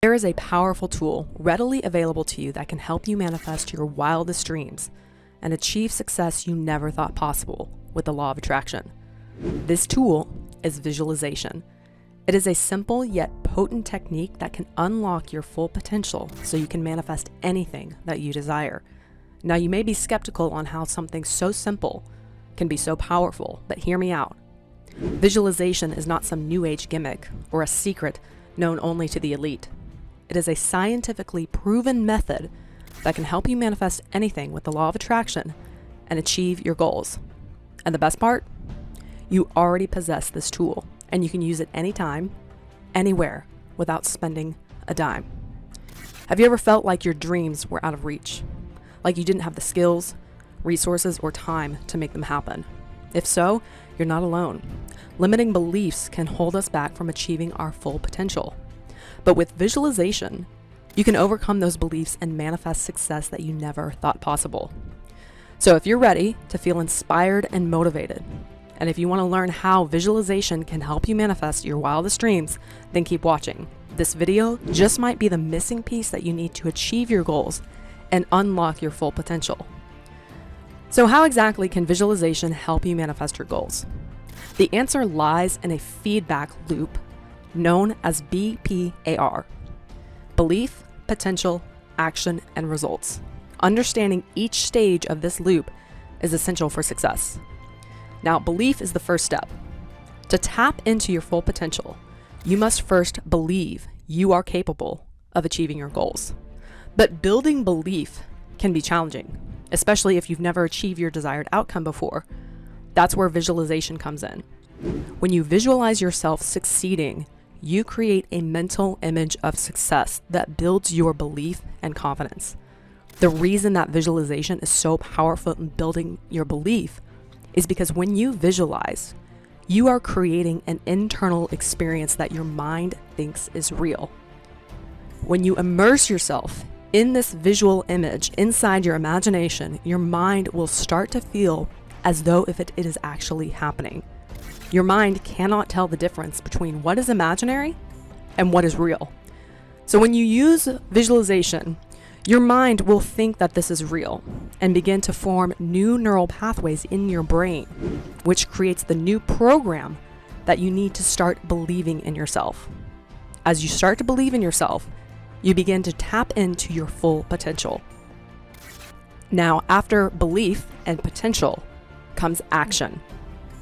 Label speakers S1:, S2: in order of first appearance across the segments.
S1: There is a powerful tool readily available to you that can help you manifest your wildest dreams and achieve success you never thought possible with the law of attraction. This tool is visualization. It is a simple yet potent technique that can unlock your full potential so you can manifest anything that you desire. Now, you may be skeptical on how something so simple can be so powerful, but hear me out. Visualization is not some new age gimmick or a secret known only to the elite. It is a scientifically proven method that can help you manifest anything with the law of attraction and achieve your goals. And the best part? You already possess this tool, and you can use it anytime, anywhere, without spending a dime. Have you ever felt like your dreams were out of reach? Like you didn't have the skills, resources, or time to make them happen? If so, you're not alone. Limiting beliefs can hold us back from achieving our full potential. But with visualization, you can overcome those beliefs and manifest success that you never thought possible. So if you're ready to feel inspired and motivated, and if you want to learn how visualization can help you manifest your wildest dreams, then keep watching. This video just might be the missing piece that you need to achieve your goals and unlock your full potential. So how exactly can visualization help you manifest your goals? The answer lies in a feedback loop known as BPAR: belief, potential, action, and results. Understanding each stage of this loop is essential for success. Now, belief is the first step. To tap into your full potential, you must first believe you are capable of achieving your goals. But building belief can be challenging, especially if you've never achieved your desired outcome before. That's where visualization comes in. When you visualize yourself succeeding, you create a mental image of success that builds your belief and confidence. The reason that visualization is so powerful in building your belief is because when you visualize, you are creating an internal experience that your mind thinks is real. When you immerse yourself in this visual image inside your imagination, your mind will start to feel as though if it is actually happening. Your mind cannot tell the difference between what is imaginary and what is real. So when you use visualization, your mind will think that this is real and begin to form new neural pathways in your brain, which creates the new program that you need to start believing in yourself. As you start to believe in yourself, you begin to tap into your full potential. Now, after belief and potential comes action.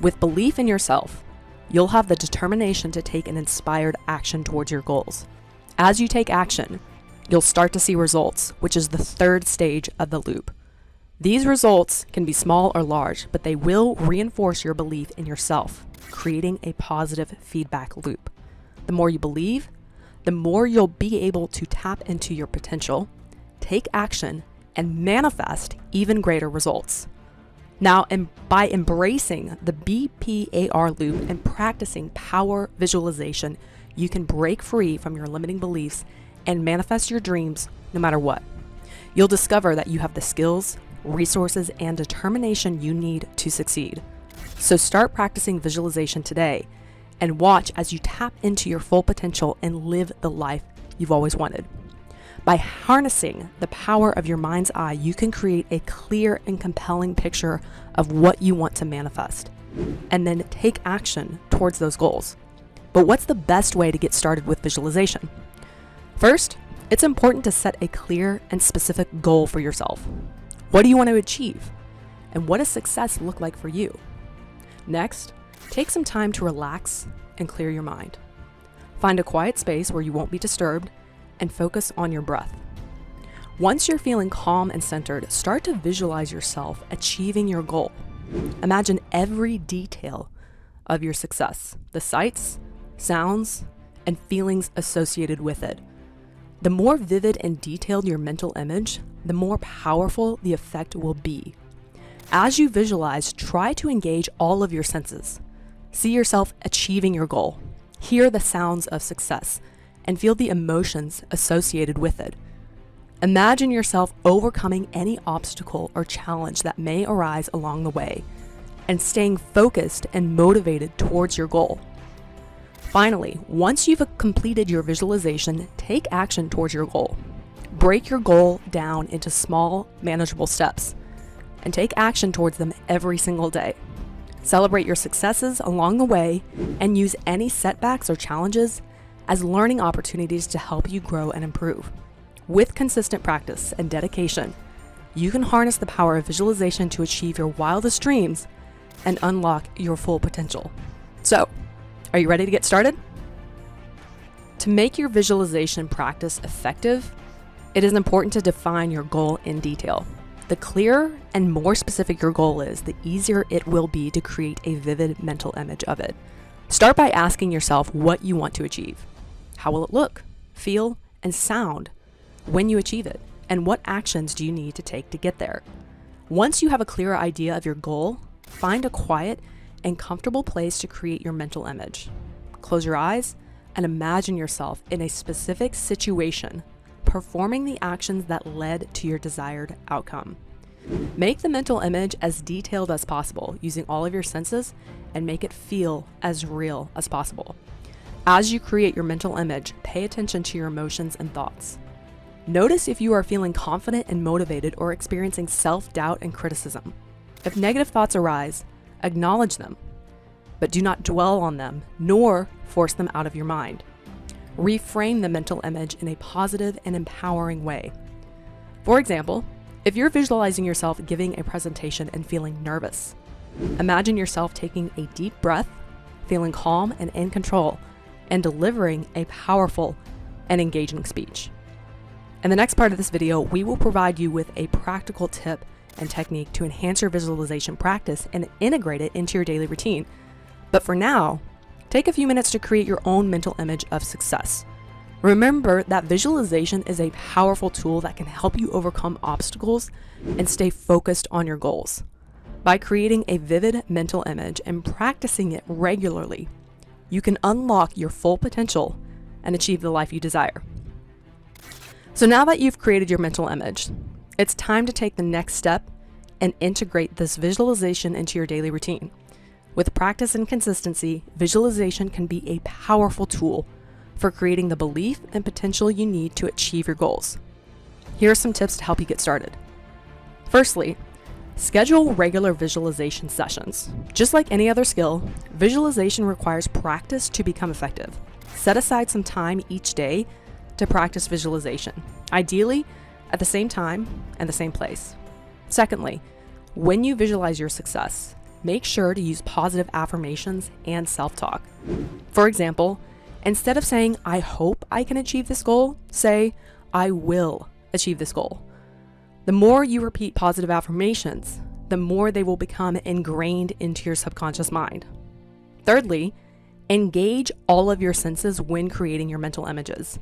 S1: With belief in yourself, you'll have the determination to take an inspired action towards your goals. As you take action, you'll start to see results, which is the third stage of the loop. These results can be small or large, but they will reinforce your belief in yourself, creating a positive feedback loop. The more you believe, the more you'll be able to tap into your potential, take action, and manifest even greater results. Now, by embracing the BPAR loop and practicing power visualization, you can break free from your limiting beliefs and manifest your dreams no matter what. You'll discover that you have the skills, resources, and determination you need to succeed. So start practicing visualization today and watch as you tap into your full potential and live the life you've always wanted. By harnessing the power of your mind's eye, you can create a clear and compelling picture of what you want to manifest, and then take action towards those goals. But what's the best way to get started with visualization? First, it's important to set a clear and specific goal for yourself. What do you want to achieve? And what does success look like for you? Next, take some time to relax and clear your mind. Find a quiet space where you won't be disturbed and focus on your breath. Once you're feeling calm and centered, start to visualize yourself achieving your goal. Imagine every detail of your success, the sights, sounds, and feelings associated with it. The more vivid and detailed your mental image, the more powerful the effect will be. As you visualize, try to engage all of your senses. See yourself achieving your goal. Hear the sounds of success and feel the emotions associated with it. Imagine yourself overcoming any obstacle or challenge that may arise along the way and staying focused and motivated towards your goal. Finally, once you've completed your visualization, take action towards your goal. Break your goal down into small, manageable steps and take action towards them every single day. Celebrate your successes along the way and use any setbacks or challenges as learning opportunities to help you grow and improve. With consistent practice and dedication, you can harness the power of visualization to achieve your wildest dreams and unlock your full potential. So, are you ready to get started? To make your visualization practice effective, it is important to define your goal in detail. The clearer and more specific your goal is, the easier it will be to create a vivid mental image of it. Start by asking yourself what you want to achieve. How will it look, feel, and sound when you achieve it? And what actions do you need to take to get there? Once you have a clearer idea of your goal, find a quiet and comfortable place to create your mental image. Close your eyes and imagine yourself in a specific situation, performing the actions that led to your desired outcome. Make the mental image as detailed as possible using all of your senses and make it feel as real as possible. As you create your mental image, pay attention to your emotions and thoughts. Notice if you are feeling confident and motivated or experiencing self-doubt and criticism. If negative thoughts arise, acknowledge them, but do not dwell on them nor force them out of your mind. Reframe the mental image in a positive and empowering way. For example, if you're visualizing yourself giving a presentation and feeling nervous, imagine yourself taking a deep breath, feeling calm and in control, and delivering a powerful and engaging speech. In the next part of this video, we will provide you with a practical tip and technique to enhance your visualization practice and integrate it into your daily routine. But for now, take a few minutes to create your own mental image of success. Remember that visualization is a powerful tool that can help you overcome obstacles and stay focused on your goals. By creating a vivid mental image and practicing it regularly, you can unlock your full potential and achieve the life you desire. So now that you've created your mental image, it's time to take the next step and integrate this visualization into your daily routine. With practice and consistency, visualization can be a powerful tool for creating the belief and potential you need to achieve your goals. Here are some tips to help you get started. Firstly, schedule regular visualization sessions. Just like any other skill, visualization requires practice to become effective. Set aside some time each day to practice visualization, ideally at the same time and the same place. Secondly, when you visualize your success, make sure to use positive affirmations and self-talk. For example, instead of saying, "I hope I can achieve this goal," say, "I will achieve this goal." The more you repeat positive affirmations, the more they will become ingrained into your subconscious mind. Thirdly, engage all of your senses when creating your mental images.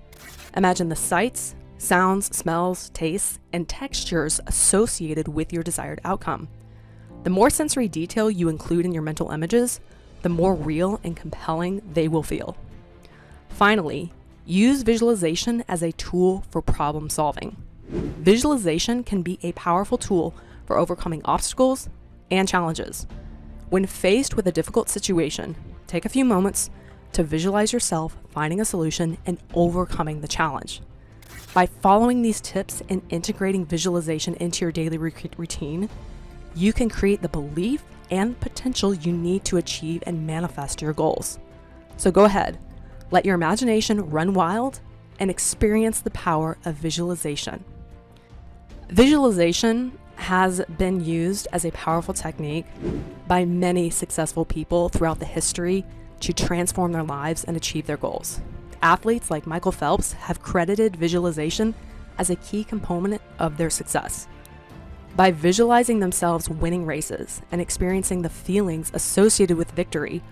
S1: Imagine the sights, sounds, smells, tastes, and textures associated with your desired outcome. The more sensory detail you include in your mental images, the more real and compelling they will feel. Finally, use visualization as a tool for problem solving. Visualization can be a powerful tool for overcoming obstacles and challenges. When faced with a difficult situation, take a few moments to visualize yourself finding a solution and overcoming the challenge. By following these tips and integrating visualization into your daily routine, you can create the belief and potential you need to achieve and manifest your goals. So go ahead, let your imagination run wild and experience the power of visualization. Visualization has been used as a powerful technique by many successful people throughout the history to transform their lives and achieve their goals. Athletes like Michael Phelps have credited visualization as a key component of their success. By visualizing themselves winning races and experiencing the feelings associated with victory,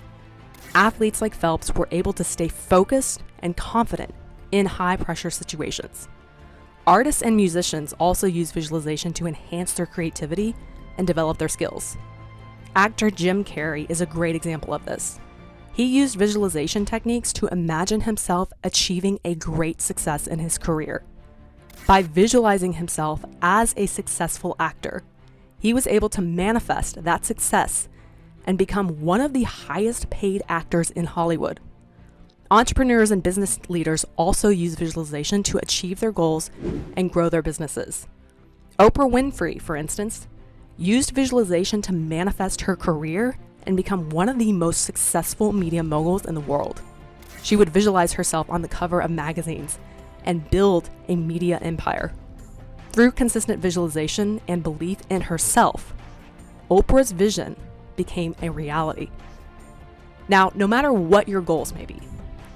S1: athletes like Phelps were able to stay focused and confident in high-pressure situations. Artists and musicians also use visualization to enhance their creativity and develop their skills. Actor Jim Carrey is a great example of this. He used visualization techniques to imagine himself achieving a great success in his career. By visualizing himself as a successful actor, he was able to manifest that success and become one of the highest paid actors in Hollywood. Entrepreneurs and business leaders also use visualization to achieve their goals and grow their businesses. Oprah Winfrey, for instance, used visualization to manifest her career and become one of the most successful media moguls in the world. She would visualize herself on the cover of magazines and build a media empire. Through consistent visualization and belief in herself, Oprah's vision became a reality. Now, no matter what your goals may be,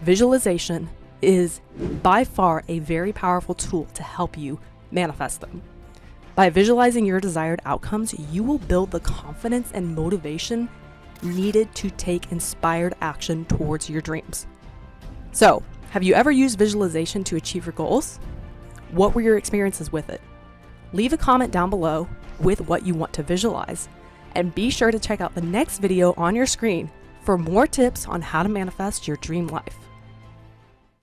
S1: visualization is by far a very powerful tool to help you manifest them. By visualizing your desired outcomes, you will build the confidence and motivation needed to take inspired action towards your dreams. So, have you ever used visualization to achieve your goals? What were your experiences with it? Leave a comment down below with what you want to visualize, and be sure to check out the next video on your screen for more tips on how to manifest your dream life.